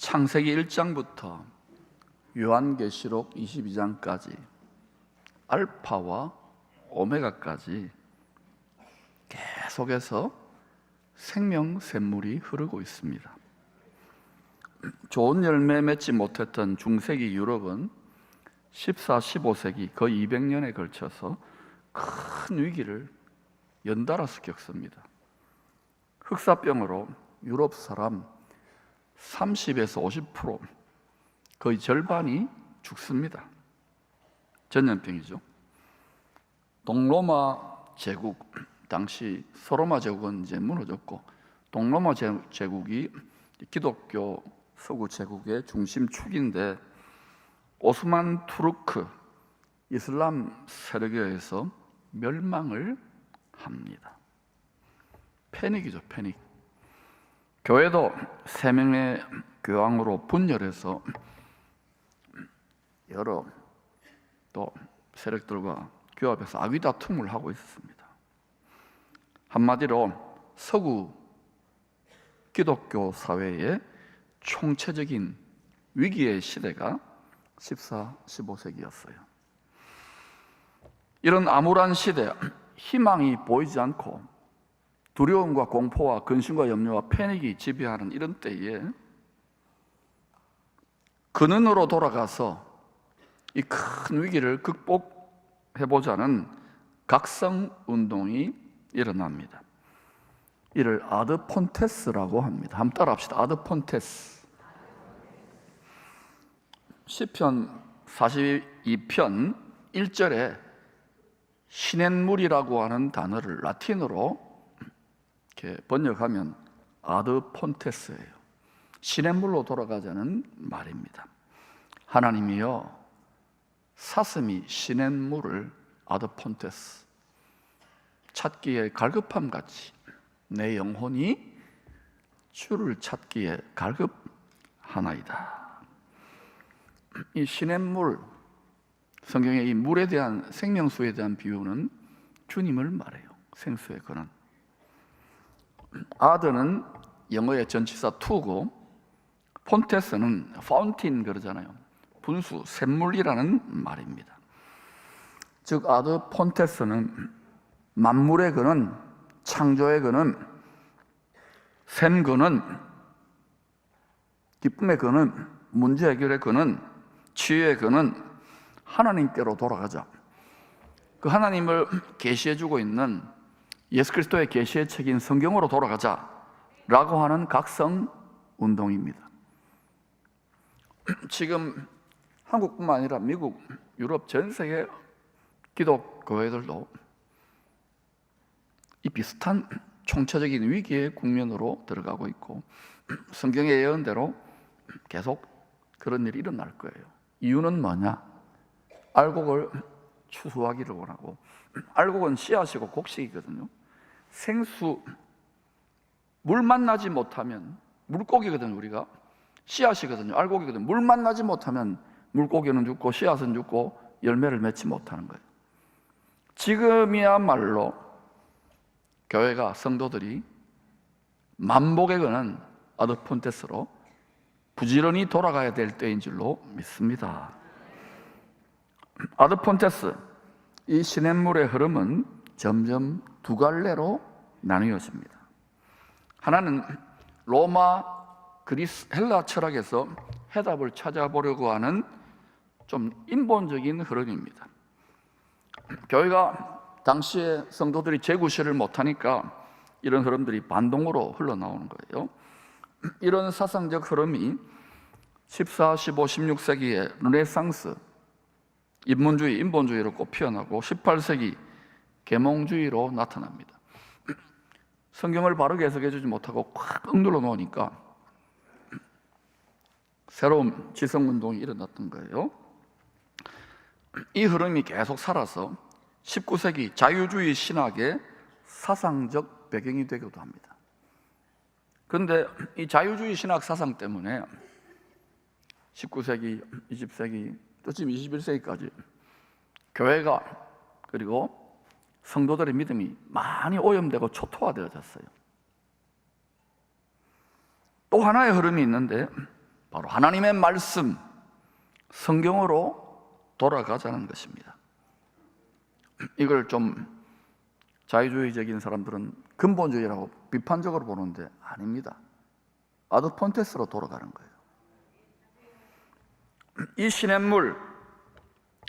창세기 1장부터 요한계시록 22장까지 알파와 오메가까지 계속해서 생명샘물이 흐르고 있습니다. 좋은 열매 맺지 못했던 중세기 유럽은 14, 15세기 거의 200년에 걸쳐서 큰 위기를 연달아서 겪습니다. 흑사병으로 유럽 사람 30에서 50%, 거의 절반이 죽습니다. 전염병이죠. 동로마 제국, 당시 소로마 제국은 이제 무너졌고, 동로마 제국이 기독교 서구 제국의 중심축인데, 오스만 투르크 이슬람 세력에 의해서 멸망을 합니다. 패닉이죠, 패닉. 교회도 3명의 교황으로 분열해서 여러 또 세력들과 규합해서 악의 다툼을 하고 있었습니다. 한마디로 서구 기독교 사회의 총체적인 위기의 시대가 14, 15세기였어요. 이런 암울한 시대, 희망이 보이지 않고 두려움과 공포와 근심과 염려와 패닉이 지배하는 이런 때에 근원으로 돌아가서 이 큰 위기를 극복해보자는 각성운동이 일어납니다. 이를 아드폰테스라고 합니다. 한번 따라합시다. 아드폰테스. 시편 42편 1절에 시냇물이라고 하는 단어를 라틴어로 이렇게 번역하면 아드폰테스예요. 시냇물로 돌아가자는 말입니다. 하나님이여, 사슴이 시냇물을 아드폰테스, 찾기에 갈급함같이 내 영혼이 주를 찾기에 갈급하나이다. 이 시냇물, 성경의 이 물에 대한, 생명수에 대한 비유는 주님을 말해요. 생수의 근원. 아드는 영어의 전치사 to고, 폰테스는 파운틴 그러잖아요. 분수, 샘물이라는 말입니다. 즉 아드 폰테스는 만물의 근원, 창조의 근원, 샘 근원, 기쁨의 근원, 문제 해결의 근원, 치유의 근원, 하나님께로 돌아가자. 그 하나님을 계시해주고 있는 예수 그리스도의 계시의 책인 성경으로 돌아가자라고 하는 각성운동입니다. 지금 한국뿐만 아니라 미국, 유럽 전 세계 기독교회들도 이 비슷한 총체적인 위기의 국면으로 들어가고 있고, 성경의 예언대로 계속 그런 일이 일어날 거예요. 이유는 뭐냐? 알곡을 추수하기를 원하고, 알곡은 씨앗이고 곡식이거든요. 생수, 물 만나지 못하면, 물고기거든요. 우리가 씨앗이거든요. 알곡이거든요. 물 만나지 못하면 물고기는 죽고 씨앗은 죽고 열매를 맺지 못하는 거예요. 지금이야말로 교회가, 성도들이 만복의 근원 아드폰테스로 부지런히 돌아가야 될 때인 줄로 믿습니다. 아드폰테스, 이 시냇물의 흐름은 점점 두 갈래로 나뉘어집니다. 하나는 로마, 그리스, 헬라 철학에서 해답을 찾아보려고 하는 좀 인본적인 흐름입니다. 교회가 당시에 성도들이 재구실을 못하니까 이런 흐름들이 반동으로 흘러나오는 거예요. 이런 사상적 흐름이 14, 15, 16세기에 르네상스, 인문주의, 인본주의로 꽃피어나고 18세기 계몽주의로 나타납니다. 성경을 바르게 해석해 주지 못하고 꽉 억눌러 놓으니까 새로운 지성운동이 일어났던 거예요. 이 흐름이 계속 살아서 19세기 자유주의 신학의 사상적 배경이 되기도 합니다. 그런데 이 자유주의 신학 사상 때문에 19세기, 20세기, 또 지금 21세기까지 교회가, 그리고 성도들의 믿음이 많이 오염되고 초토화되어졌어요. 또 하나의 흐름이 있는데, 바로 하나님의 말씀, 성경으로 돌아가자는 것입니다. 이걸 좀 자유주의적인 사람들은 근본주의라고 비판적으로 보는데 아닙니다. 아드폰테스로 돌아가는 거예요. 이 시냇물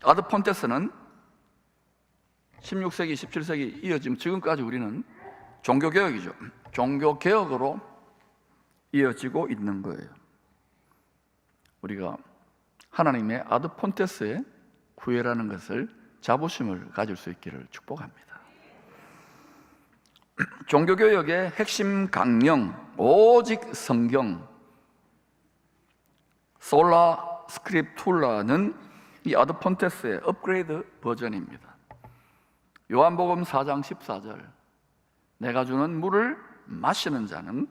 아드폰테스는 16세기, 17세기 이어지면 지금까지 우리는 종교개혁이죠. 종교개혁으로 이어지고 있는 거예요. 우리가 하나님의 아드폰테스의 구애라는 것을 자부심을 가질 수 있기를 축복합니다. 종교개혁의 핵심 강령, 오직 성경, 솔라 스크립툴라는 이 아드폰테스의 업그레이드 버전입니다. 요한복음 4장 14절, 내가 주는 물을 마시는 자는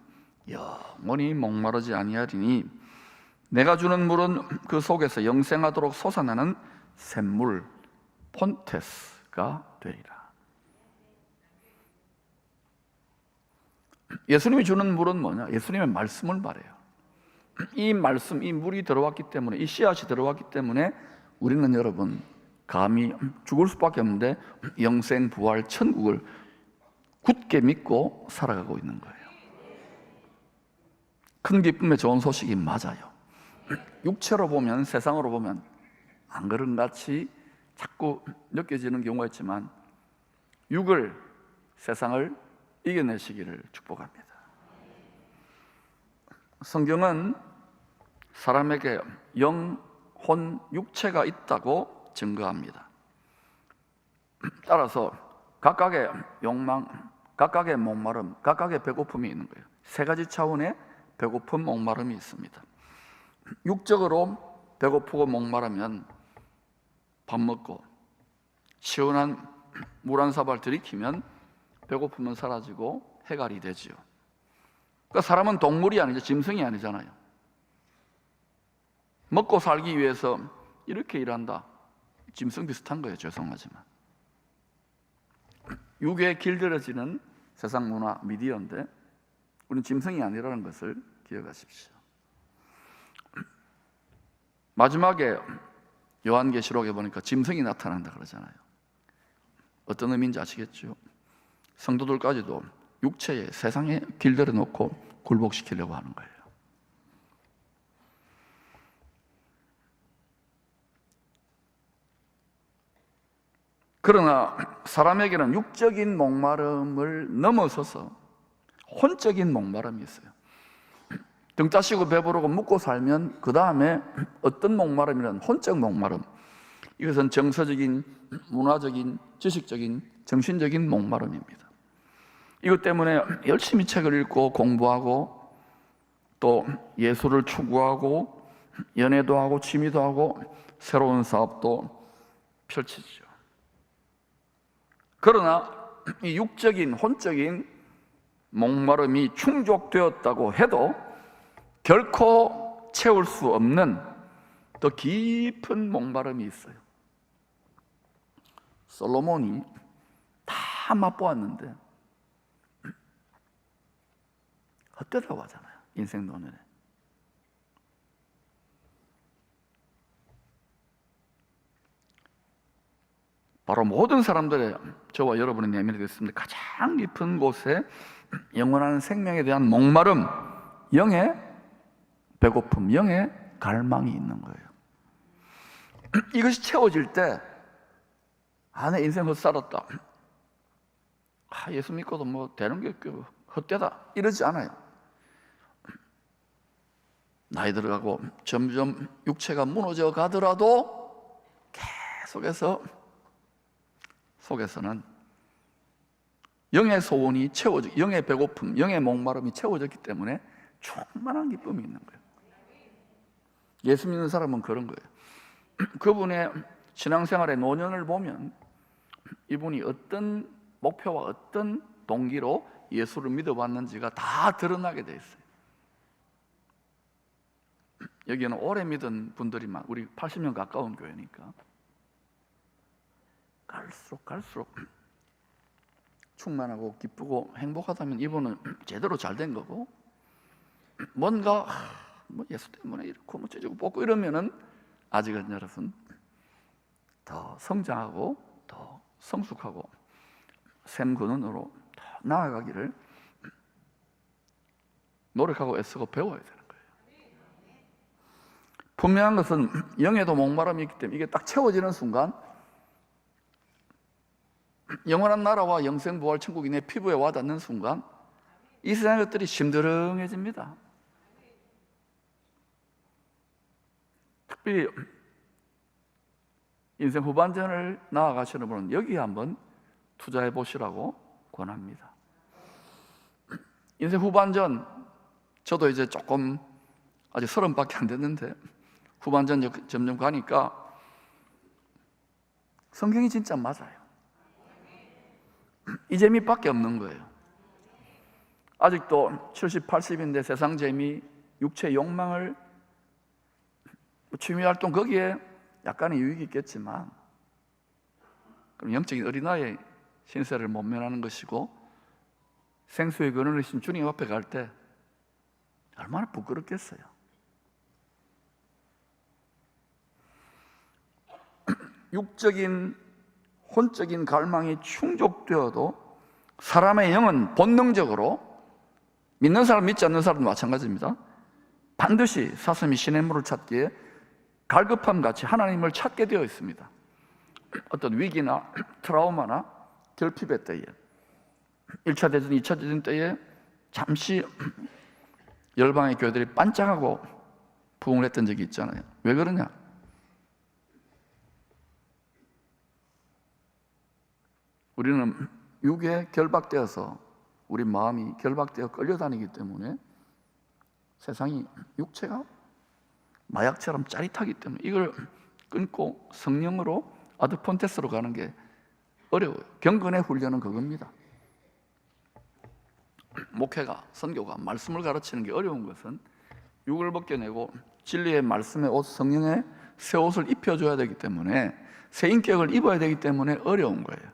영원히 목마르지 아니하리니 내가 주는 물은 그 속에서 영생하도록 솟아나는 샘물 폰테스가 되리라. 예수님이 주는 물은 뭐냐? 예수님의 말씀을 말해요. 이 말씀, 이 물이 들어왔기 때문에, 이 씨앗이 들어왔기 때문에 우리는 여러분 감히 죽을 수밖에 없는데 영생, 부활, 천국을 굳게 믿고 살아가고 있는 거예요. 큰 기쁨의 좋은 소식이 맞아요. 육체로 보면, 세상으로 보면 안 그런 같이 자꾸 느껴지는 경우가 있지만 육을, 세상을 이겨내시기를 축복합니다. 성경은 사람에게 영, 혼, 육체가 있다고 증거합니다. 따라서 각각의 욕망, 각각의 목마름, 각각의 배고픔이 있는 거예요. 세 가지 차원의 배고픔, 목마름이 있습니다. 육적으로 배고프고 목마르면 밥 먹고 시원한 물 한 사발 들이키면 배고픔은 사라지고 해갈이 되지요. 그러니까 사람은 동물이 아니죠. 짐승이 아니잖아요. 먹고 살기 위해서 이렇게 일한다. 짐승 비슷한 거예요. 죄송하지만 육에 길들여지는 세상 문화 미디어인데 우리는 짐승이 아니라는 것을 기억하십시오. 마지막에 요한계시록에 보니까 짐승이 나타난다 그러잖아요. 어떤 의미인지 아시겠죠? 성도들까지도 육체에, 세상에 길들여 놓고 굴복시키려고 하는 거예요. 그러나 사람에게는 육적인 목마름을 넘어서서 혼적인 목마름이 있어요. 등 따시고 배부르고 묵고 살면 그 다음에 어떤 목마름이란 혼적 목마름, 이것은 정서적인, 문화적인, 지식적인, 정신적인 목마름입니다. 이것 때문에 열심히 책을 읽고 공부하고 또 예술을 추구하고 연애도 하고 취미도 하고 새로운 사업도 펼치죠. 그러나 이 육적인, 혼적인 목마름이 충족되었다고 해도 결코 채울 수 없는 더 깊은 목마름이 있어요. 솔로몬이 다 맛보았는데 헛되다고 하잖아요. 인생 노년에. 바로 모든 사람들의, 저와 여러분의 내면에 있습니다. 가장 깊은 곳에 영원한 생명에 대한 목마름, 영의 배고픔, 영의 갈망이 있는 거예요. 이것이 채워질 때 내 인생 헛살았다, 예수 믿고도 뭐 되는 게 헛되다 이러지 않아요. 나이 들어가고 점점 육체가 무너져 가더라도 계속해서 속에서는 영의 소원이 채워져, 영의 배고픔, 영의 목마름이 채워졌기 때문에 충만한 기쁨이 있는 거예요. 예수 믿는 사람은 그런 거예요. 그분의 신앙생활의 노년을 보면 이분이 어떤 목표와 어떤 동기로 예수를 믿어봤는지가 다 드러나게 돼 있어요. 여기는 오래 믿은 분들이만, 우리 80년 가까운 교회니까 갈수록 충만하고 기쁘고 행복하다면 이분은 제대로 잘 된 거고, 뭔가 뭐 예수 때문에 이렇고 뭐 째지고 뽑고 이러면은 아직은 여러분 더 성장하고 더 성숙하고 샘 근원으로 더 나아가기를 노력하고 애쓰고 배워야 되는 거예요. 분명한 것은 영에도 목마름이 있기 때문에 이게 딱 채워지는 순간 영원한 나라와 영생부활 천국이 내 피부에 와닿는 순간 이 세상의 것들이 심드렁해집니다. 특별히 인생 후반전을 나아가시는 분은 여기에 한번 투자해 보시라고 권합니다. 인생 후반전, 저도 이제 조금 아직 30밖에 안 됐는데 후반전 점점 가니까 성경이 진짜 맞아요. 이 재미밖에 없는 거예요. 아직도 70, 80인데 세상 재미, 육체 욕망을 취미활동 거기에 약간의 유익이 있겠지만 그럼 영적인 어린아이의 신세를 못 면하는 것이고 생수의 근원이신 주님 앞에 갈 때 얼마나 부끄럽겠어요. 육적인 혼적인 갈망이 충족되어도 사람의 영은 본능적으로 믿는 사람 믿지 않는 사람도 마찬가지입니다. 반드시 사슴이 시냇물을 찾기에 갈급함 같이 하나님을 찾게 되어 있습니다. 어떤 위기나 트라우마나 결핍의 때에 1차 대전, 2차 대전 때에 잠시 열방의 교회들이 반짝하고 부흥을 했던 적이 있잖아요. 왜 그러냐? 우리는 육에 결박되어서 우리 마음이 결박되어 끌려다니기 때문에 세상이 육체가 마약처럼 짜릿하기 때문에 이걸 끊고 성령으로 아드폰테스로 가는 게 어려워요. 경건의 훈련은 그겁니다. 목회가, 선교가 말씀을 가르치는 게 어려운 것은 육을 벗겨내고 진리의 말씀의 옷, 성령의 새 옷을 입혀줘야 되기 때문에 새 인격을 입어야 되기 때문에 어려운 거예요.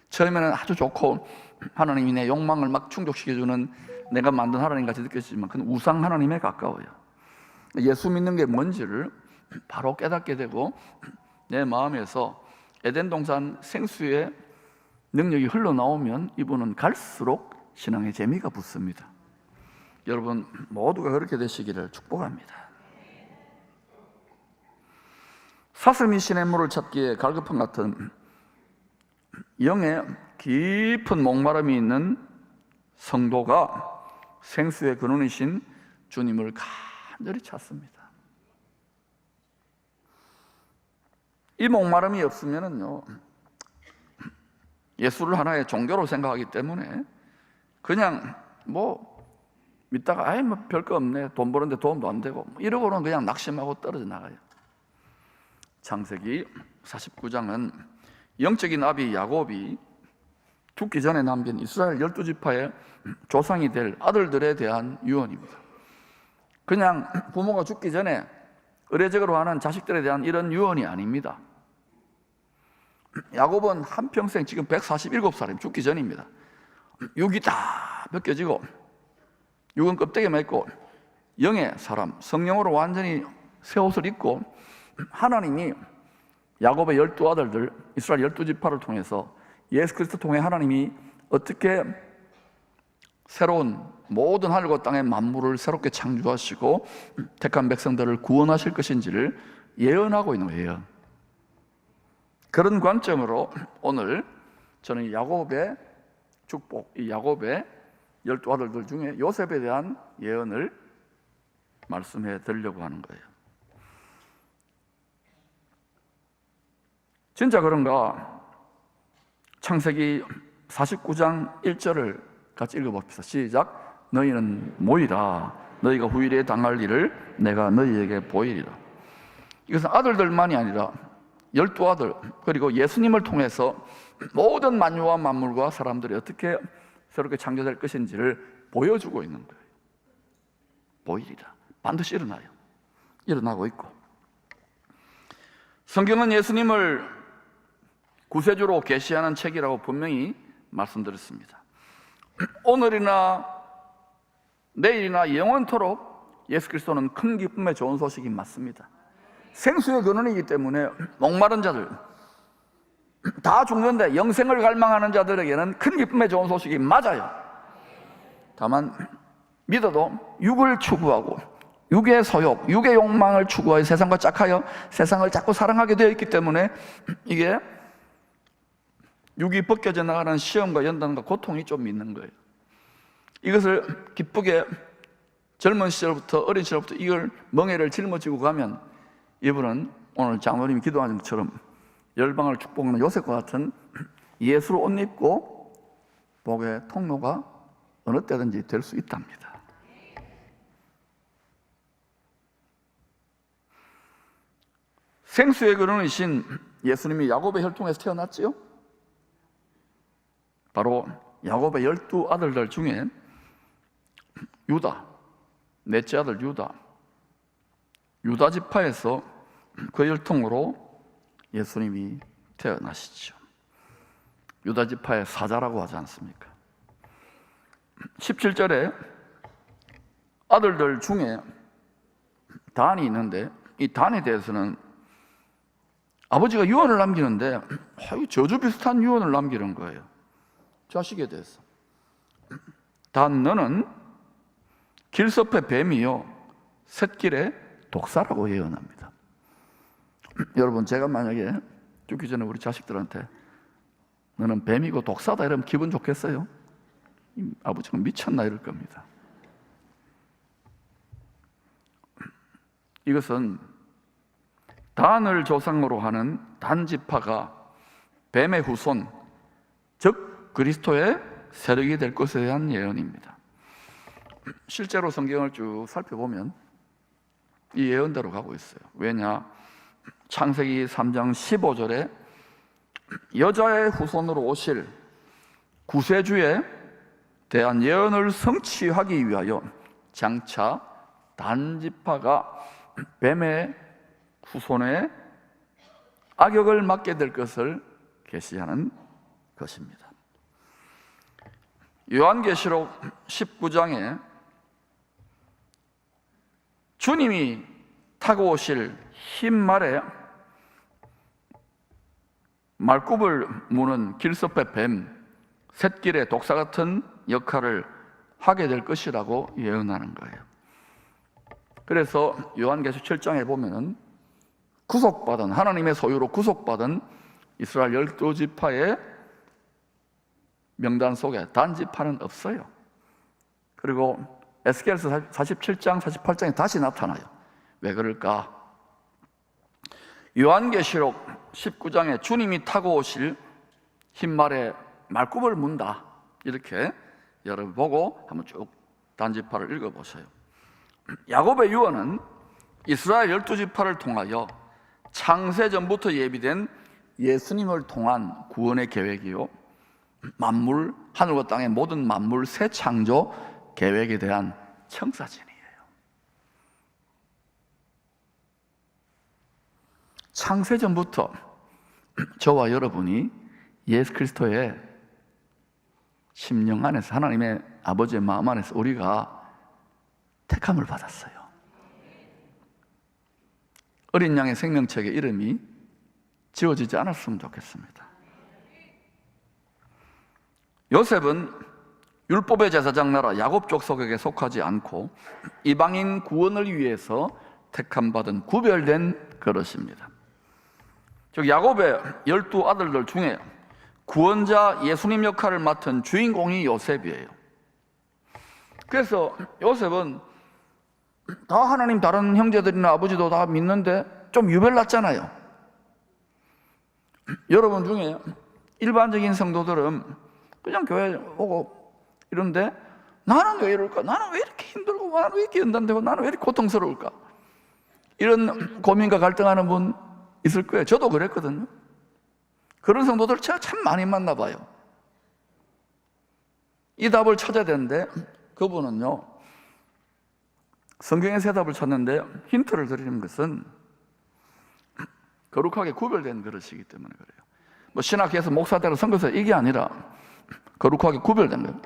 처음에는 아주 좋고 하나님이 내 욕망을 막 충족시켜주는 내가 만든 하나님 같이 느껴지지만 그건 우상 하나님에 가까워요. 예수 믿는 게 뭔지를 바로 깨닫게 되고 내 마음에서 에덴 동산 생수의 능력이 흘러나오면 이분은 갈수록 신앙의 재미가 붙습니다. 여러분 모두가 그렇게 되시기를 축복합니다. 사슴이 시냇물을 찾기에 갈급함 같은 영의 깊은 목마름이 있는 성도가 생수의 근원이신 주님을 간절히 찾습니다. 이 목마름이 없으면요 예수를 하나의 종교로 생각하기 때문에 그냥 뭐 믿다가 아이 뭐 별거 없네, 돈 버는데 도움도 안 되고 이러고는 그냥 낙심하고 떨어져 나가요. 창세기 49장은 영적인 아비 야곱이 죽기 전에 남긴 이스라엘 12지파의 조상이 될 아들들에 대한 유언입니다. 그냥 부모가 죽기 전에 의례적으로 하는 자식들에 대한 이런 유언이 아닙니다. 야곱은 한평생 지금 147살이면 죽기 전입니다. 육이 다 벗겨지고 육은 껍데기만 있고 영의 사람, 성령으로 완전히 새 옷을 입고 하나님이 야곱의 12아들들 이스라엘 12지파를 통해서 예수 그리스도 통해 하나님이 어떻게 새로운 모든 하늘과 땅의 만물을 새롭게 창조하시고 택한 백성들을 구원하실 것인지를 예언하고 있는 거예요. 그런 관점으로 오늘 저는 야곱의 축복, 이 야곱의 12아들들 중에 요셉에 대한 예언을 말씀해 드리려고 하는 거예요. 진짜 그런가? 창세기 49장 1절을 같이 읽어봅시다. 시작. 너희는 모이라. 너희가 후일에 당할 일을 내가 너희에게 보이리라. 이것은 아들들만이 아니라 12아들 그리고 예수님을 통해서 모든 만유와 만물과 사람들이 어떻게 새롭게 창조될 것인지를 보여주고 있는 거예요. 보이리라. 반드시 일어나요. 일어나고 있고 성경은 예수님을 구세주로 계시하는 책이라고 분명히 말씀드렸습니다. 오늘이나 내일이나 영원토록 예수 그리스도는 큰 기쁨의 좋은 소식이 맞습니다. 생수의 근원이기 때문에 목마른 자들, 다 죽는데 영생을 갈망하는 자들에게는 큰 기쁨의 좋은 소식이 맞아요. 다만 믿어도 육을 추구하고 육의 소욕, 육의 욕망을 추구하여 세상과 짝하여 세상을 자꾸 사랑하게 되어 있기 때문에 이게 육이 벗겨져 나가는 시험과 연단과 고통이 좀 있는 거예요. 이것을 기쁘게 젊은 시절부터, 어린 시절부터 이걸 멍에를 짊어지고 가면 이분은 오늘 장로님이 기도하는 것처럼 열방을 축복하는 요셉과 같은 예수를 옷 입고 복의 통로가 어느 때든지 될 수 있답니다. 생수의 근원이신 예수님이 야곱의 혈통에서 태어났지요. 바로 야곱의 12아들들 중에 유다, 넷째 아들 유다 지파에서 그 혈통으로 예수님이 태어나시죠. 유다 지파의 사자라고 하지 않습니까? 17절에 아들들 중에 단이 있는데 이 단에 대해서는 아버지가 유언을 남기는데 저주 비슷한 유언을 남기는 거예요. 자식에 대해서. 단 너는 길섭의 뱀이요 샛길의 독사라고 예언합니다. 여러분, 제가 만약에 죽기 전에 우리 자식들한테 너는 뱀이고 독사다 이러면 기분 좋겠어요? 아버지가 미쳤나 이럴 겁니다. 이것은 단을 조상으로 하는 단 지파가 뱀의 후손, 즉 그리스도의 세력이 될 것에 대한 예언입니다. 실제로 성경을 쭉 살펴보면 이 예언대로 가고 있어요. 왜냐? 창세기 3장 15절에 여자의 후손으로 오실 구세주에 대한 예언을 성취하기 위하여 장차 단 지파가 뱀의 후손의 악역을 맡게 될 것을 계시하는 것입니다. 요한계시록 19장에 주님이 타고 오실 흰 말에 말굽을 무는 길섭의 뱀, 샛길의 독사 같은 역할을 하게 될 것이라고 예언하는 거예요. 그래서 요한계시록 7장에 보면은 구속받은, 하나님의 소유로 구속받은 이스라엘 12지파의 명단 속에 단지파는 없어요. 그리고 에스겔서 47장, 48장에 다시 나타나요. 왜 그럴까? 요한계시록 19장에 주님이 타고 오실 흰말에 말굽을 문다, 이렇게 여러분 보고 한번 쭉 단지파를 읽어보세요. 야곱의 유언은 이스라엘 12지파를 통하여 창세전부터 예비된 예수님을 통한 구원의 계획이요, 만물, 하늘과 땅의 모든 만물 새 창조 계획에 대한 청사진이에요. 창세전부터 저와 여러분이 예수 그리스도의 심령 안에서, 하나님의 아버지의 마음 안에서 우리가 택함을 받았어요. 어린 양의 생명책에 이름이 지워지지 않았으면 좋겠습니다. 요셉은 율법의 제사장 나라 야곱 족속에게 속하지 않고 이방인 구원을 위해서 택함받은 구별된 그릇입니다. 즉 야곱의 12아들들 중에 구원자 예수님 역할을 맡은 주인공이 요셉이에요. 그래서 요셉은 다 하나님 다른 형제들이나 아버지도 다 믿는데 좀 유별났잖아요. 여러분 중에 일반적인 성도들은 그냥 교회 오고 이런데 나는 왜 이럴까? 나는 왜 이렇게 힘들고, 나는 왜 이렇게 연단되고, 나는 왜 이렇게 고통스러울까? 이런 고민과 갈등하는 분 있을 거예요. 저도 그랬거든요. 그런 성도들 제가 참 많이 만나봐요. 이 답을 찾아야 되는데 그분은요, 성경의 새 답을 찾는데 힌트를 드리는 것은 거룩하게 구별된 그릇이기 때문에 그래요. 뭐 신학에서 목사대로 선거서 이게 아니라 거룩하게 구별된 거예요.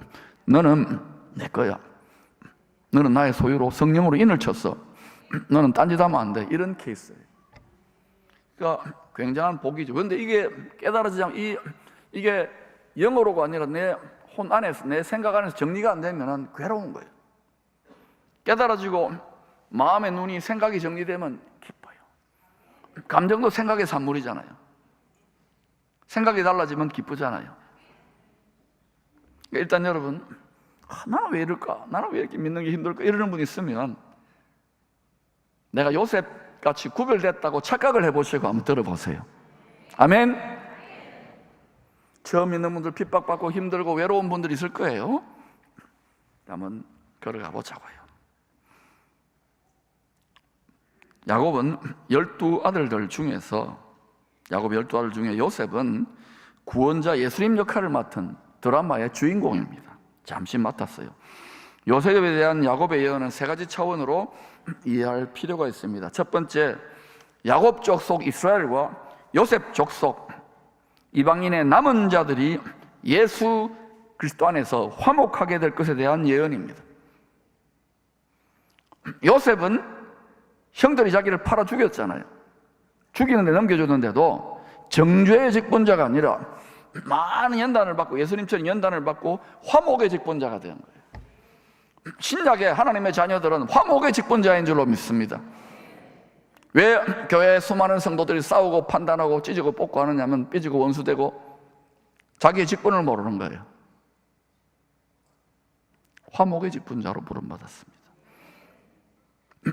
너는 내 거야. 너는 나의 소유로 성령으로 인을 쳤어. 너는 딴짓하면 안 돼. 이런 케이스예요. 그러니까 굉장한 복이죠. 그런데 이게 깨달아지지 않으면 이게 영어로가 아니라 내 혼 안에서, 내 생각 안에서 정리가 안 되면 괴로운 거예요. 깨달아지고 마음의 눈이, 생각이 정리되면 기뻐요. 감정도 생각의 산물이잖아요. 생각이 달라지면 기쁘잖아요. 일단 여러분, 나는 왜 이럴까? 나는 왜 이렇게 믿는 게 힘들까? 이러는 분이 있으면 내가 요셉같이 구별됐다고 착각을 해보시고 한번 들어보세요. 아멘. 처음 믿는 분들, 핍박받고 힘들고 외로운 분들이 있을 거예요. 한번 걸어가 보자고요. 야곱은 12아들들 중에서, 야곱 12아들 중에 요셉은 구원자 예수님 역할을 맡은 드라마의 주인공입니다. 잠시 맡았어요. 요셉에 대한 야곱의 예언은 세 가지 차원으로 이해할 필요가 있습니다. 첫 번째, 야곱 족속 이스라엘과 요셉 족속 이방인의 남은 자들이 예수 그리스도 안에서 화목하게 될 것에 대한 예언입니다. 요셉은 형들이 자기를 팔아 죽였잖아요. 죽이는데 넘겨줬는데도 정죄의 직분자가 아니라 많은 연단을 받고, 예수님처럼 연단을 받고 화목의 직분자가 된 거예요. 신약의 하나님의 자녀들은 화목의 직분자인 줄로 믿습니다. 왜 교회에 수많은 성도들이 싸우고 판단하고 찢고 뽑고 하느냐면 삐지고 원수되고 자기의 직분을 모르는 거예요. 화목의 직분자로 부름받았습니다.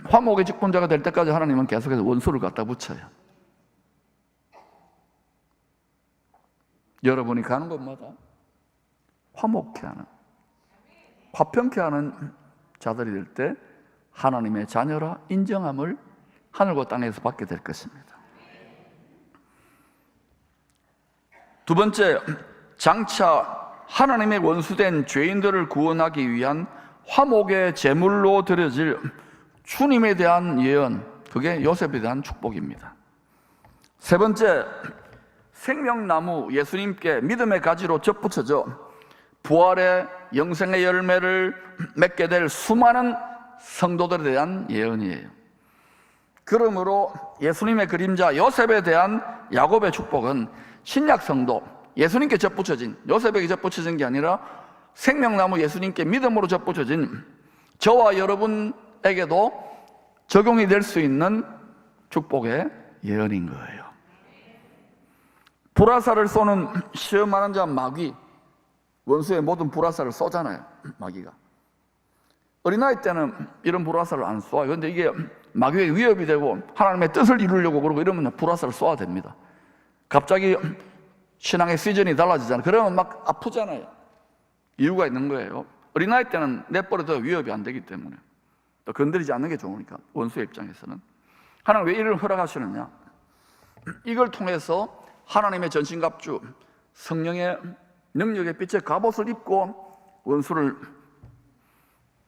화목의 직분자가 될 때까지 하나님은 계속해서 원수를 갖다 붙여요. 여러분이 가는 곳마다 화목케 하는, 화평케 하는 자들이 될 때 하나님의 자녀라 인정함을 하늘과 땅에서 받게 될 것입니다. 두 번째, 장차 하나님의 원수된 죄인들을 구원하기 위한 화목의 제물로 드려질 주님에 대한 예언, 그게 요셉에 대한 축복입니다. 세 번째, 생명나무 예수님께 믿음의 가지로 접붙여져 부활의 영생의 열매를 맺게 될 수많은 성도들에 대한 예언이에요. 그러므로 예수님의 그림자 요셉에 대한 야곱의 축복은 신약 성도, 예수님께 접붙여진, 요셉에게 접붙여진 게 아니라 생명나무 예수님께 믿음으로 접붙여진 저와 여러분에게도 적용이 될 수 있는 축복의 예언인 거예요. 불화살을 쏘는 시험하는 자 마귀, 원수의 모든 불화살을 쏘잖아요. 마귀가 어린아이 때는 이런 불화살을 안 쏘아요. 그런데 이게 마귀의 위협이 되고 하나님의 뜻을 이루려고 그러고 이러면 불화살을 쏘아야 됩니다. 갑자기 신앙의 시즌이 달라지잖아요. 그러면 막 아프잖아요. 이유가 있는 거예요. 어린아이 때는 내버려둬 위협이 안 되기 때문에, 또 건드리지 않는 게 좋으니까. 원수의 입장에서는 하나님 왜 이를 허락하시느냐? 이걸 통해서 하나님의 전신갑주, 성령의 능력의 빛의 갑옷을 입고 원수를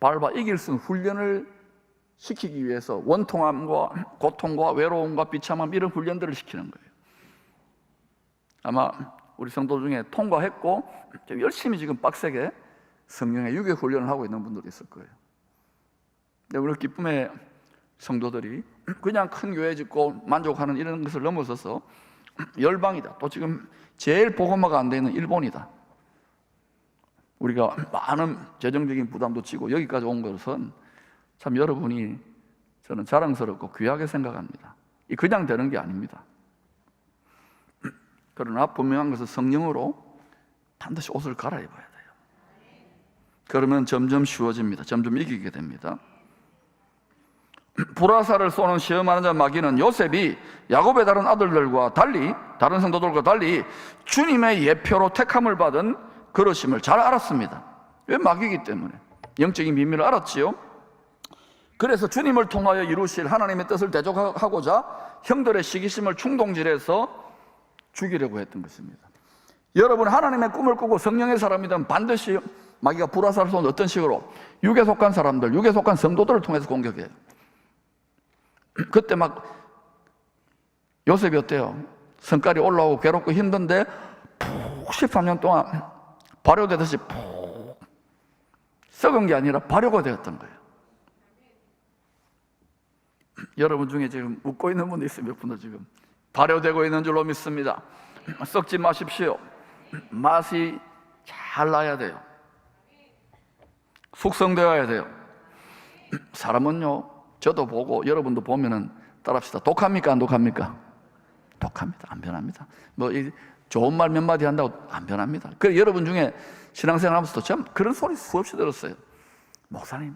밟아 이길 수 있는 훈련을 시키기 위해서 원통함과 고통과 외로움과 비참함, 이런 훈련들을 시키는 거예요. 아마 우리 성도 중에 통과했고 열심히 지금 빡세게 성령의 유교 훈련을 하고 있는 분들이 있을 거예요. 근데 우리 기쁨의 성도들이 그냥 큰 교회 짓고 만족하는 이런 것을 넘어서서 열방이다, 또 지금 제일 복음화가 안 되는 일본이다, 우리가 많은 재정적인 부담도 지고 여기까지 온 것은 참 여러분이, 저는 자랑스럽고 귀하게 생각합니다. 이 그냥 되는 게 아닙니다. 그러나 분명한 것은 성령으로 반드시 옷을 갈아입어야 돼요. 그러면 점점 쉬워집니다. 점점 이기게 됩니다. 불화살을 쏘는 시험하는 자 마귀는 요셉이 야곱의 다른 아들들과 달리, 다른 성도들과 달리 주님의 예표로 택함을 받은 그러심을 잘 알았습니다. 왜? 마귀이기 때문에 영적인 비밀을 알았지요. 그래서 주님을 통하여 이루실 하나님의 뜻을 대적하고자 형들의 시기심을 충동질해서 죽이려고 했던 것입니다. 여러분, 하나님의 꿈을 꾸고 성령의 사람이든 반드시 마귀가 불화살을 쏘는 어떤 식으로? 육에 속한 사람들, 육에 속한 성도들을 통해서 공격해요. 그때 막 요셉이 어때요? 성깔이 올라오고 괴롭고 힘든데 푹 13년 동안 발효되듯이 푹 썩은 게 아니라 발효가 되었던 거예요. 여러분 중에 지금 웃고 있는 분도 있어요. 몇 분도 지금 발효되고 있는 줄로 믿습니다. 썩지 마십시오. 맛이 잘 나야 돼요. 숙성되어야 돼요. 사람은요, 저도 보고 여러분도 보면은 따라합시다. 독합니까 안 독합니까? 독합니다. 안 변합니다. 뭐 좋은 말 몇 마디 한다고 안 변합니다. 그 여러분 중에 신앙생활 하면서도 참 그런 소리 수없이 들었어요. 목사님,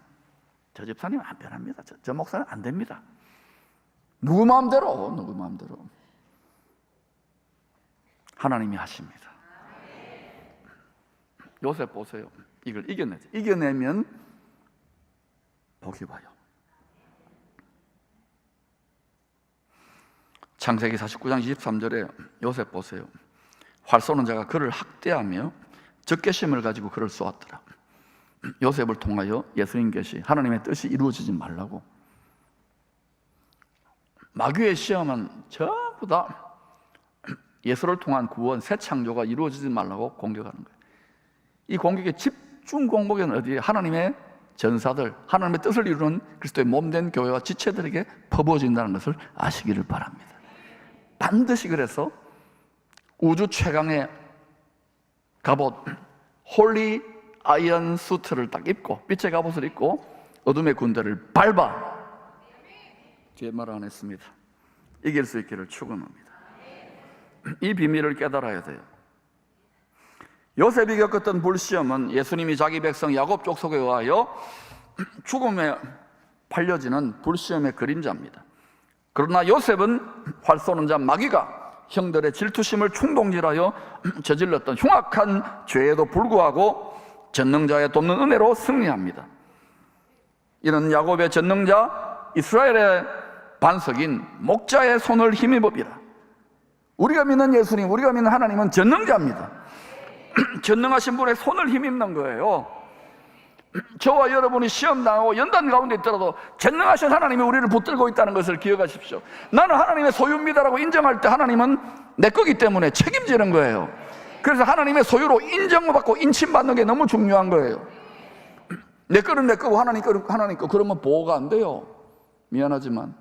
저 집사님 안 변합니다. 저 목사님 안 됩니다. 누구 마음대로, 누구 마음대로. 하나님이 하십니다. 요셉 보세요. 이걸 이겨내죠. 이겨내면 복이 와요. 창세기 49장 23절에 요셉 보세요. 활 쏘는 자가 그를 학대하며 적개심을 가지고 그를 쏘았더라. 요셉을 통하여 예수님 계시 하나님의 뜻이 이루어지지 말라고. 마귀의 시험은 전부 다 예수를 통한 구원, 새 창조가 이루어지지 말라고 공격하는 거예요. 이 공격의 집중 공격은 어디에? 하나님의 전사들, 하나님의 뜻을 이루는 그리스도의 몸된 교회와 지체들에게 퍼부어진다는 것을 아시기를 바랍니다. 반드시 그래서 우주 최강의 갑옷, 홀리 아이언 수트를 딱 입고, 빛의 갑옷을 입고 어둠의 군대를 밟아, 뒤에 말 안 했습니다. 이길 수 있기를 축원합니다. 이 비밀을 깨달아야 돼요. 요셉이 겪었던 불시험은 예수님이 자기 백성 야곱 족속에 의하여 죽음에 팔려지는 불시험의 그림자입니다. 그러나 요셉은 활 쏘는 자 마귀가 형들의 질투심을 충동질하여 저질렀던 흉악한 죄에도 불구하고 전능자의 돕는 은혜로 승리합니다. 이는 야곱의 전능자 이스라엘의 반석인 목자의 손을 힘입으리라. 우리가 믿는 예수님, 우리가 믿는 하나님은 전능자입니다. 전능하신 분의 손을 힘입는 거예요. 저와 여러분이 시험당하고 연단 가운데 있더라도 전능하신 하나님이 우리를 붙들고 있다는 것을 기억하십시오. 나는 하나님의 소유입니다라고 인정할 때 하나님은 내 거기 때문에 책임지는 거예요. 그래서 하나님의 소유로 인정받고 인침받는 게 너무 중요한 거예요. 내 거는 내 거고 하나님 거는 하나님 거. 그러면 보호가 안 돼요. 미안하지만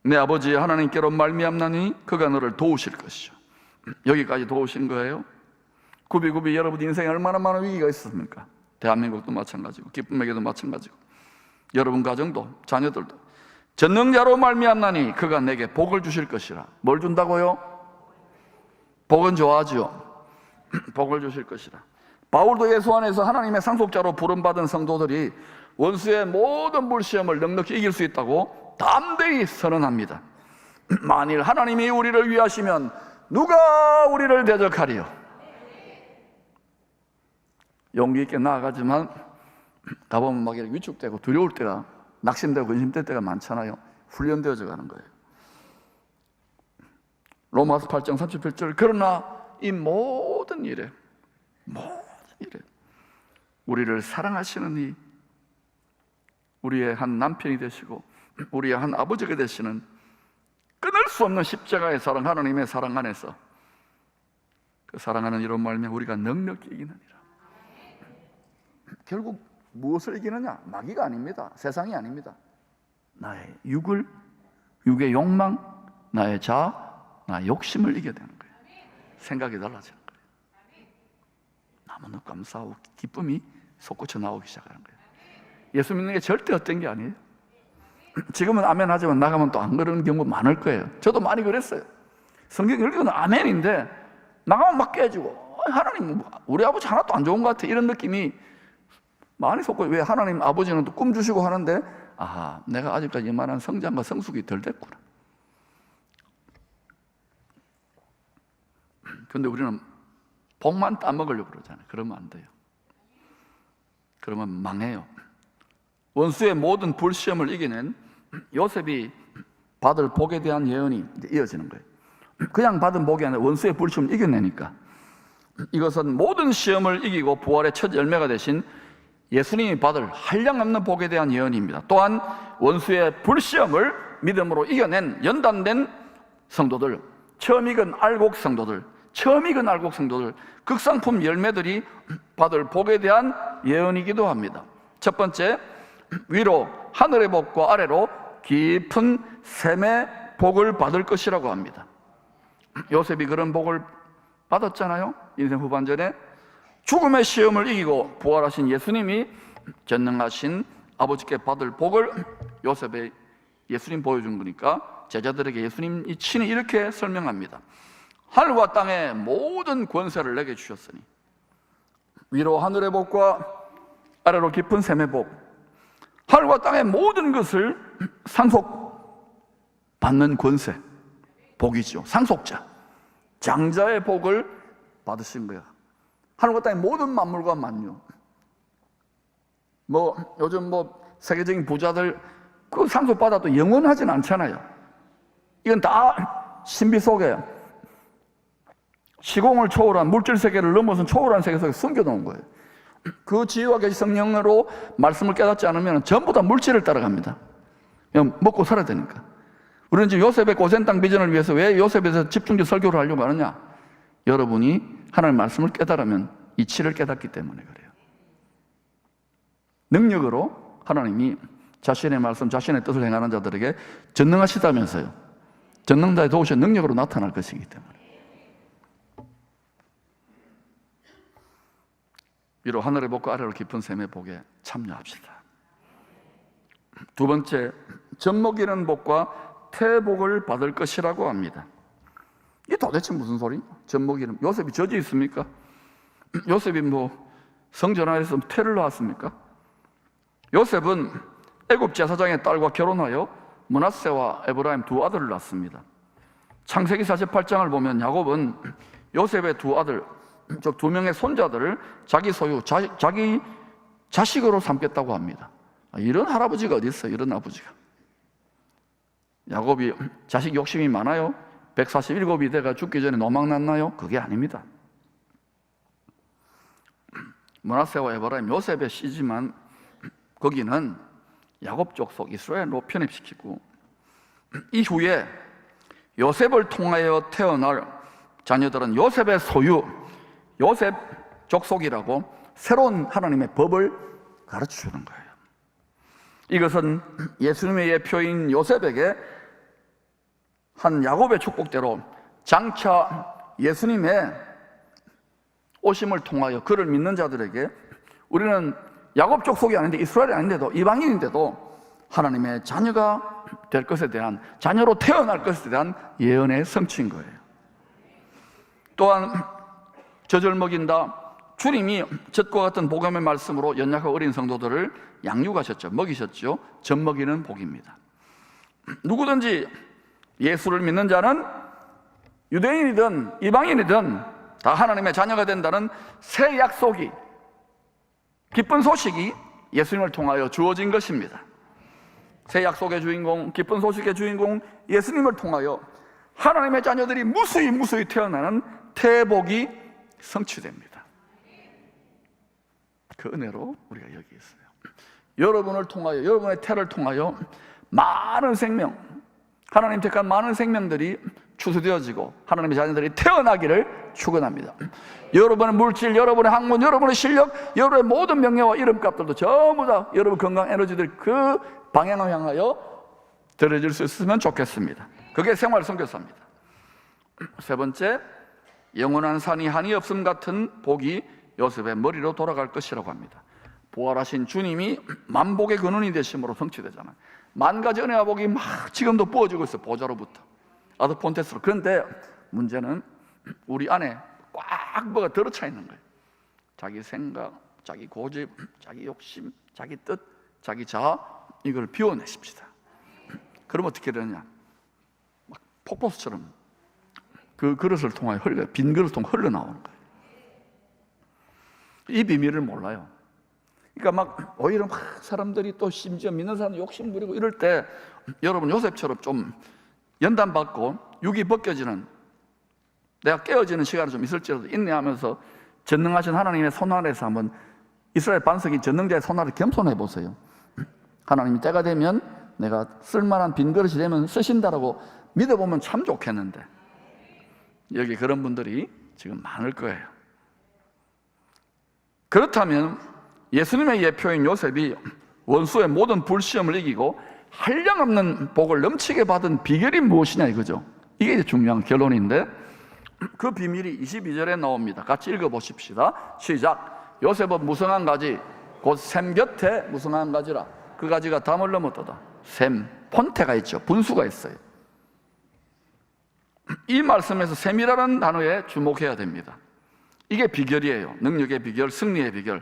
내 아버지 하나님께로 말미암나니 그가 너를 도우실 것이죠. 여기까지 도우신 거예요. 굽이굽이 여러분 인생에 얼마나 많은 위기가 있었습니까? 대한민국도 마찬가지고 기쁨에게도 마찬가지고 여러분 가정도 자녀들도 전능자로 말미암나니 그가 내게 복을 주실 것이라. 뭘 준다고요? 복은 좋아하죠. 복을 주실 것이라. 바울도 예수 안에서 하나님의 상속자로 부름받은 성도들이 원수의 모든 불시험을 넉넉히 이길 수 있다고 담대히 선언합니다. 만일 하나님이 우리를 위하시면 누가 우리를 대적하리요? 용기 있게 나아가지만 가보면 막 이렇게 위축되고 두려울 때가, 낙심되고 근심될 때가 많잖아요. 훈련되어져 가는 거예요. 로마서 8장 38절 그러나 이 모든 일에 우리를 사랑하시는 이 우리의 한 남편이 되시고 우리의 한 아버지가 되시는 끊을 수 없는 십자가의 사랑, 하나님의 사랑 안에서 그 사랑하는 이런 말면 우리가 넉넉히 이기느니라. 결국 무엇을 이기느냐? 마귀가 아닙니다. 세상이 아닙니다. 나의 육의 욕망, 나의 자아, 나의 욕심을 이겨야 되는 거예요. 생각이 달라지는 거예요. 너무너무 감사하고 기쁨이 솟구쳐 나오기 시작하는 거예요. 예수 믿는 게 절대 헛된 게 아니에요. 지금은 아멘 하지만 나가면 또 안 그러는 경우 많을 거예요. 저도 많이 그랬어요. 성경 읽으면 아멘인데 나가면 막 깨지고 하나님 우리 아버지 하나도 안 좋은 것 같아 이런 느낌이 많이 솟고, 왜 하나님 아버지는 또 꿈 주시고 하는데 아 내가 아직까지 이만한 성장과 성숙이 덜 됐구나. 근데 우리는 복만 따먹으려고 그러잖아요. 그러면 안 돼요. 그러면 망해요. 원수의 모든 불시험을 이겨낸 요셉이 받을 복에 대한 예언이 이어지는 거예요. 그냥 받은 복이 아니라 원수의 불시험을 이겨내니까 이것은 모든 시험을 이기고 부활의 첫 열매가 되신 예수님이 받을 한량없는 복에 대한 예언입니다. 또한 원수의 불시험을 믿음으로 이겨낸 연단된 성도들, 처음 익은 알곡 성도들, 극상품 열매들이 받을 복에 대한 예언이기도 합니다. 첫 번째, 위로 하늘의 복과 아래로 깊은 샘의 복을 받을 것이라고 합니다. 요셉이 그런 복을 받았잖아요. 인생 후반전에 죽음의 시험을 이기고 부활하신 예수님이 전능하신 아버지께 받을 복을 요셉의 예수님 보여준 거니까 제자들에게 예수님이 친히 이렇게 설명합니다. 하늘과 땅의 모든 권세를 내게 주셨으니 위로 하늘의 복과 아래로 깊은 샘의 복, 하늘과 땅의 모든 것을 상속받는 권세, 복이죠. 상속자, 장자의 복을 받으신 거야. 하늘과 땅의 모든 만물과 만유. 요즘 세계적인 부자들 그 상속받아도 영원하진 않잖아요. 이건 다 신비 속에 시공을 초월한 물질 세계를 넘어선 초월한 세계 속에 숨겨놓은 거예요. 그 지혜와 계시 성령으로 말씀을 깨닫지 않으면 전부 다 물질을 따라갑니다. 그냥 먹고 살아야 되니까. 우리는 지금 요셉의 고센 땅 비전을 위해서 왜 요셉에서 집중적 설교를 하려고 하느냐? 여러분이 하나님의 말씀을 깨달으면 이치를 깨닫기 때문에 그래요. 능력으로 하나님이 자신의 말씀, 자신의 뜻을 행하는 자들에게 전능하시다면서요. 전능자의 도우신 능력으로 나타날 것이기 때문에. 위로 하늘의 복과 아래로 깊은 샘의 복에 참여합시다. 두 번째, 젖먹이는 복과 태복을 받을 것이라고 합니다. 이게 도대체 무슨 소리냐? 젖먹이는, 요셉이 젖이 있습니까? 요셉이 성전환에서 태를 낳았습니까? 요셉은 애굽 제사장의 딸과 결혼하여 므낫세와 에브라임 두 아들을 낳습니다. 창세기 48장을 보면 야곱은 요셉의 두 아들, 즉 두 명의 손자들을 자기 소유, 자기 자식으로 삼겠다고 합니다. 이런 할아버지가 어디 있어요? 이런 아버지가. 야곱이 자식 욕심이 많아요? 147이 돼가 죽기 전에 노망 났나요? 그게 아닙니다. 므낫세와 에브라임, 요셉의 씨지만 거기는 야곱 족속 이스라엘로 편입시키고, 이후에 요셉을 통하여 태어날 자녀들은 요셉의 소유, 요셉 족속이라고 새로운 하나님의 법을 가르쳐주는 거예요. 이것은 예수님의 예표인 요셉에게 한 야곱의 축복대로 장차 예수님의 오심을 통하여 그를 믿는 자들에게, 우리는 야곱 족속이 아닌데, 이스라엘이 아닌데도, 이방인인데도 하나님의 자녀가 될 것에 대한, 자녀로 태어날 것에 대한 예언의 성취인 거예요. 또한 젖을 먹인다, 주님이 젖과 같은 복음의 말씀으로 연약하고 어린 성도들을 양육하셨죠. 먹이셨죠. 젖 먹이는 복입니다. 누구든지 예수를 믿는 자는 유대인이든 이방인이든 다 하나님의 자녀가 된다는 새 약속이, 기쁜 소식이 예수님을 통하여 주어진 것입니다. 새 약속의 주인공, 기쁜 소식의 주인공 예수님을 통하여 하나님의 자녀들이 무수히 태어나는 태복이 성취됩니다. 그 은혜로 우리가 여기 있어요. 여러분을 통하여, 여러분의 태를 통하여 많은 생명, 하나님 택한 많은 생명들이 추수되어지고 하나님의 자녀들이 태어나기를 축원합니다. 여러분의 물질, 여러분의 학문, 여러분의 실력, 여러분의 모든 명예와 이름값들도 전부 다 여러분 건강 에너지들 그 방향을 향하여 들어질 수 있으면 좋겠습니다. 그게 생활 선교사입니다. 세 번째, 영원한 산이 한이 없음 같은 복이 요셉의 머리로 돌아갈 것이라고 합니다. 부활하신 주님이 만복의 근원이 되심으로 성취되잖아요. 만 가지 은혜와 복이 막 지금도 부어지고 있어요. 보좌로부터 아드 폰테스로. 그런데 문제는 우리 안에 꽉 뭐가 들어차 있는 거예요. 자기 생각, 자기 고집, 자기 욕심, 자기 뜻, 자기 자아, 이걸 비워내십시다. 그럼 어떻게 되느냐? 막 폭포수처럼 그 그릇을 통하여 빈 그릇을 통해 흘러나오는 거예요. 이 비밀을 몰라요. 그러니까 막 오히려 막 사람들이 또 심지어 믿는 사람 욕심 부리고 이럴 때 여러분 요셉처럼 좀 연단받고 육이 벗겨지는, 내가 깨어지는 시간이 좀 있을지라도 인내하면서 전능하신 하나님의 손 아래서 한번 이스라엘 반석이 전능자의 손 아래 겸손해 보세요. 하나님이 때가 되면 내가 쓸만한 빈 그릇이 되면 쓰신다라고 믿어보면 참 좋겠는데 여기 그런 분들이 지금 많을 거예요. 그렇다면 예수님의 예표인 요셉이 원수의 모든 불시험을 이기고 한량없는 복을 넘치게 받은 비결이 무엇이냐 이거죠. 이게 이제 중요한 결론인데, 그 비밀이 22절에 나옵니다. 같이 읽어보십시다. 시작. 요셉은 무성한 가지 곧 샘 곁에 무성한 가지라. 그 가지가 담을 넘었도다. 샘, 폰테가 있죠. 분수가 있어요. 이 말씀에서 샘이라는 단어에 주목해야 됩니다. 이게 비결이에요. 능력의 비결, 승리의 비결.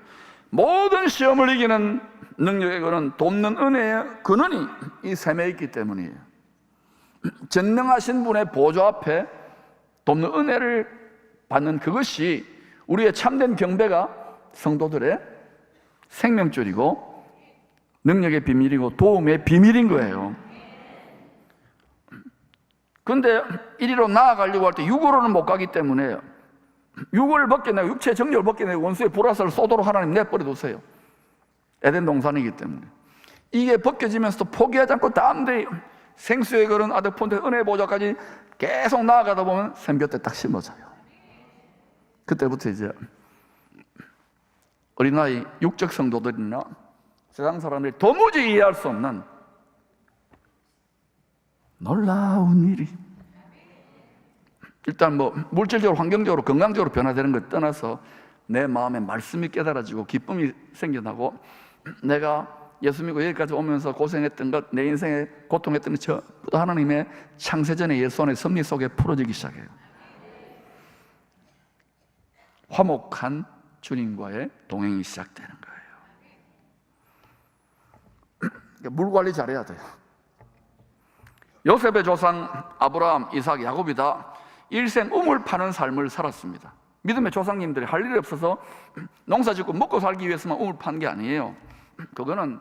모든 시험을 이기는 능력의 근원, 돕는 은혜의 근원이 이 샘에 있기 때문이에요. 전능하신 분의 보좌 앞에 돕는 은혜를 받는 그것이 우리의 참된 경배가 성도들의 생명줄이고 능력의 비밀이고 도움의 비밀인 거예요. 그런데 이리로 나아가려고 할 때 육으로는 못 가기 때문에 육을 벗겨내고 육체의 정욕을 벗겨내고 원수의 불화살을 쏘도록 하나님 내버려 두세요. 에덴 동산이기 때문에. 이게 벗겨지면서도 포기하지 않고 담대히 생수의 그런 아드폰트 은혜의 보좌까지 계속 나아가다 보면 샘 곁에 딱 심어져요. 그때부터 이제 어린아이 육적 성도들이나 세상 사람들이 도무지 이해할 수 없는 놀라운 일이, 일단 뭐 물질적으로 환경적으로 건강적으로 변화되는 걸 떠나서 내 마음에 말씀이 깨달아지고 기쁨이 생겨나고 내가 예수 믿고 여기까지 오면서 고생했던 것, 내 인생에 고통했던 것 전부 다 하나님의 창세전의 예수 안의 섭리 속에 풀어지기 시작해요. 화목한 주님과의 동행이 시작되는 거예요. 물 관리 잘해야 돼요. 요셉의 조상 아브라함, 이삭, 야곱이 다 일생 우물 파는 삶을 살았습니다. 믿음의 조상님들이 할 일이 없어서 농사 짓고 먹고 살기 위해서만 우물 파는 게 아니에요. 그거는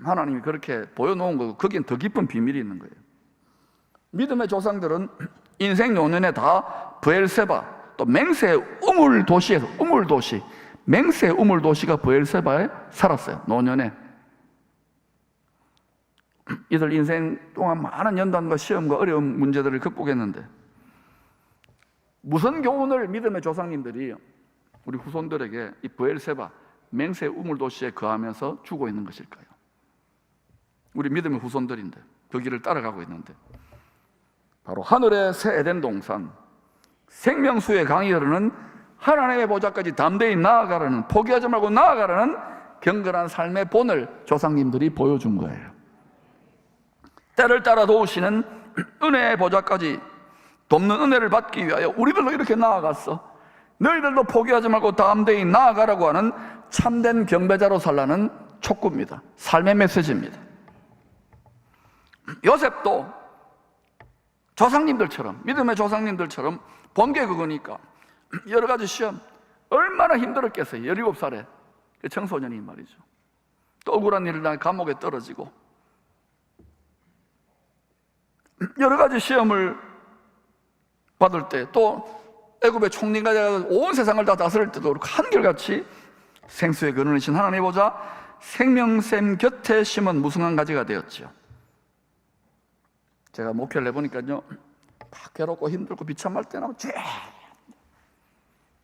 하나님이 그렇게 보여놓은 거고 거기엔 더 깊은 비밀이 있는 거예요. 믿음의 조상들은 인생 노년에 다 브엘세바, 또 맹세의 우물 도시에서, 우물 도시, 맹세의 우물 도시가 브엘세바에 살았어요. 노년에. 이들 인생 동안 많은 연단과 시험과 어려운 문제들을 극복했는데 무슨 교훈을 믿음의 조상님들이 우리 후손들에게 이 브엘세바, 맹세의 우물 도시에 거하면서 주고 있는 것일까요? 우리 믿음의 후손들인데 그 길을 따라가고 있는데 바로 하늘의 새 에덴 동산, 생명수의 강이 흐르는 하나님의 보좌까지 담대히 나아가라는, 포기하지 말고 나아가라는 경건한 삶의 본을 조상님들이 보여준 거예요. 때를 따라 도우시는 은혜의 보좌까지 돕는 은혜를 받기 위하여 우리들도 이렇게 나아갔어. 너희들도 포기하지 말고 담대히 나아가라고 하는 참된 경배자로 살라는 촉구입니다. 삶의 메시지입니다. 요셉도 조상님들처럼, 믿음의 조상님들처럼 본 게 그거니까 여러 가지 시험, 얼마나 힘들었겠어요. 17살에 그 청소년이 말이죠. 또 억울한 일을 당해 감옥에 떨어지고 여러 가지 시험을 받을 때, 또 애굽의 총리가 되어서 온 세상을 다 다스릴 때도 그렇고 한결같이 생수의 근원이신 하나님 보자 생명샘 곁에 심은 무성한 가지가 되었죠. 제가 목회를 해보니까요, 다 괴롭고 힘들고 비참할 때나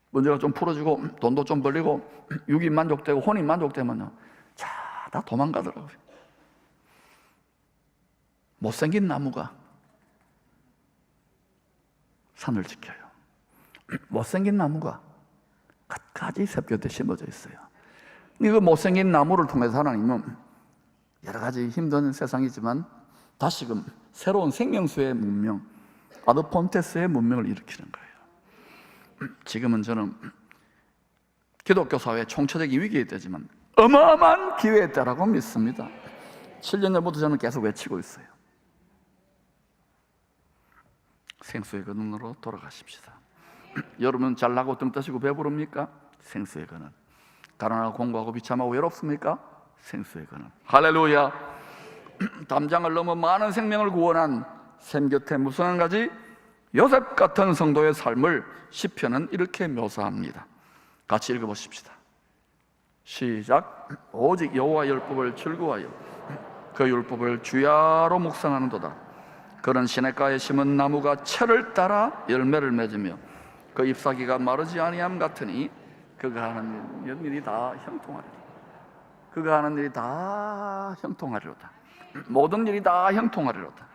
문제가 좀 풀어지고 돈도 좀 벌리고 육이 만족되고 혼이 만족되면요, 다 도망가더라고요. 못생긴 나무가 산을 지켜요. 못생긴 나무가 갖가지 샘 곁에 심어져 있어요. 그 못생긴 나무를 통해서 하나님은 여러 가지 힘든 세상이지만 다시금 새로운 생명수의 문명, 아드폰테스의 문명을 일으키는 거예요. 지금은 저는 기독교 사회의 총체적인 위기에 있다지만 어마어마한 기회에 있다라고 믿습니다. 7년 전부터 저는 계속 외치고 있어요. 생수의 근원으로 돌아가십시다. 여러분 잘나고 등 떠시고 배부릅니까? 생수의 근원. 가난하고 공고하고 비참하고 외롭습니까? 생수의 근원. 할렐루야. 담장을 넘어 많은 생명을 구원한 샘 곁에 무성한 가지 요셉 같은 성도의 삶을 시편은 이렇게 묘사합니다. 같이 읽어보십시다. 시작. 오직 여호와 율법을 즐거워하여 그 율법을 주야로 묵상하는도다. 그런 시냇가에 심은 나무가 철을 따라 열매를 맺으며 그 잎사귀가 마르지 아니함 같으니 그가 하는 연일이 다 형통하리라. 그가 하는 일이 다 형통하리로다. 모든 일이 다 형통하리로다.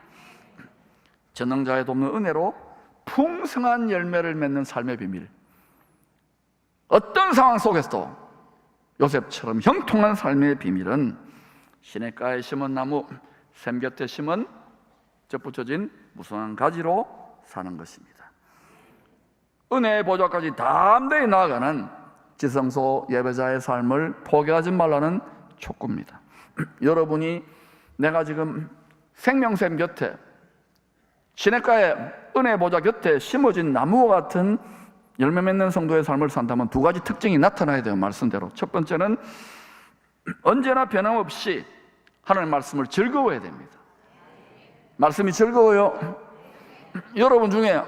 전능자의 돕는 은혜로 풍성한 열매를 맺는 삶의 비밀. 어떤 상황 속에서도 요셉처럼 형통한 삶의 비밀은 시냇가에 심은 나무, 샘 곁에 심은 젖붙여진 무성한 가지로 사는 것입니다. 은혜의 보좌까지 담대히 나아가는 지성소 예배자의 삶을 포기하지 말라는 촉구입니다. 여러분이 내가 지금 생명샘 곁에, 시냇가에 은혜의 보좌 곁에 심어진 나무와 같은 열매 맺는 성도의 삶을 산다면 두 가지 특징이 나타나야 돼요. 말씀대로. 첫 번째는 언제나 변함없이 하나님의 말씀을 즐거워해야 됩니다. 말씀이 즐거워요. 여러분 중에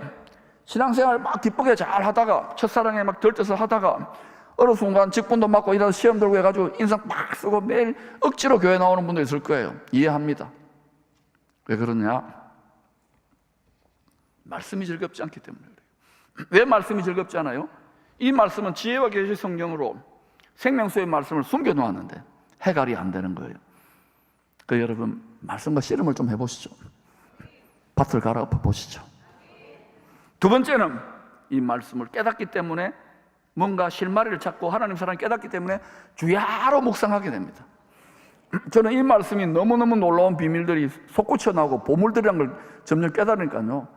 신앙생활 막 기쁘게 잘 하다가, 첫사랑에 막 들떠서 하다가 어느 순간 직분도 받고 이러다 시험 들고 해가지고 인상 막 쓰고 매일 억지로 교회 나오는 분도 있을 거예요. 이해합니다. 왜 그러냐? 말씀이 즐겁지 않기 때문에 그래요. 왜 말씀이 즐겁지 않아요? 이 말씀은 지혜와 계시 성경으로 생명수의 말씀을 숨겨놓았는데 해갈이 안 되는 거예요. 그 여러분, 말씀과 씨름을 좀 해보시죠. 밭을 갈아엎어 보시죠. 두 번째는 이 말씀을 깨닫기 때문에 뭔가 실마리를 찾고 하나님 사랑을 깨닫기 때문에 주야로 묵상하게 됩니다. 저는 이 말씀이 너무너무 놀라운 비밀들이 솟구쳐 나오고 보물들이란 걸 점점 깨달으니까요,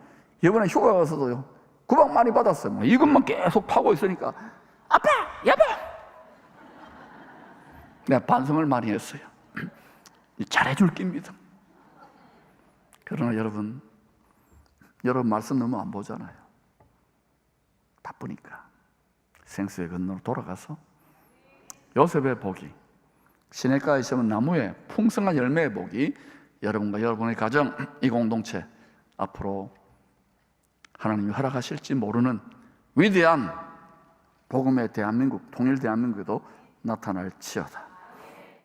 이번에 휴가 가서도요 구박 많이 받았어요. 이것만 계속 파고 있으니까 아빠! 여보! 내가 반성을 많이 했어요. 잘해줄 깁니다. 그러나 여러분 말씀 너무 안 보잖아요. 바쁘니까 생수의 건너로 돌아가서 요셉의 복이, 시냇가에 심은 나무의 풍성한 열매의 복이 여러분과 여러분의 가정, 이 공동체 앞으로 하나님이 허락하실지 모르는 위대한 복음의 대한민국, 통일 대한민국에도 나타날지어다.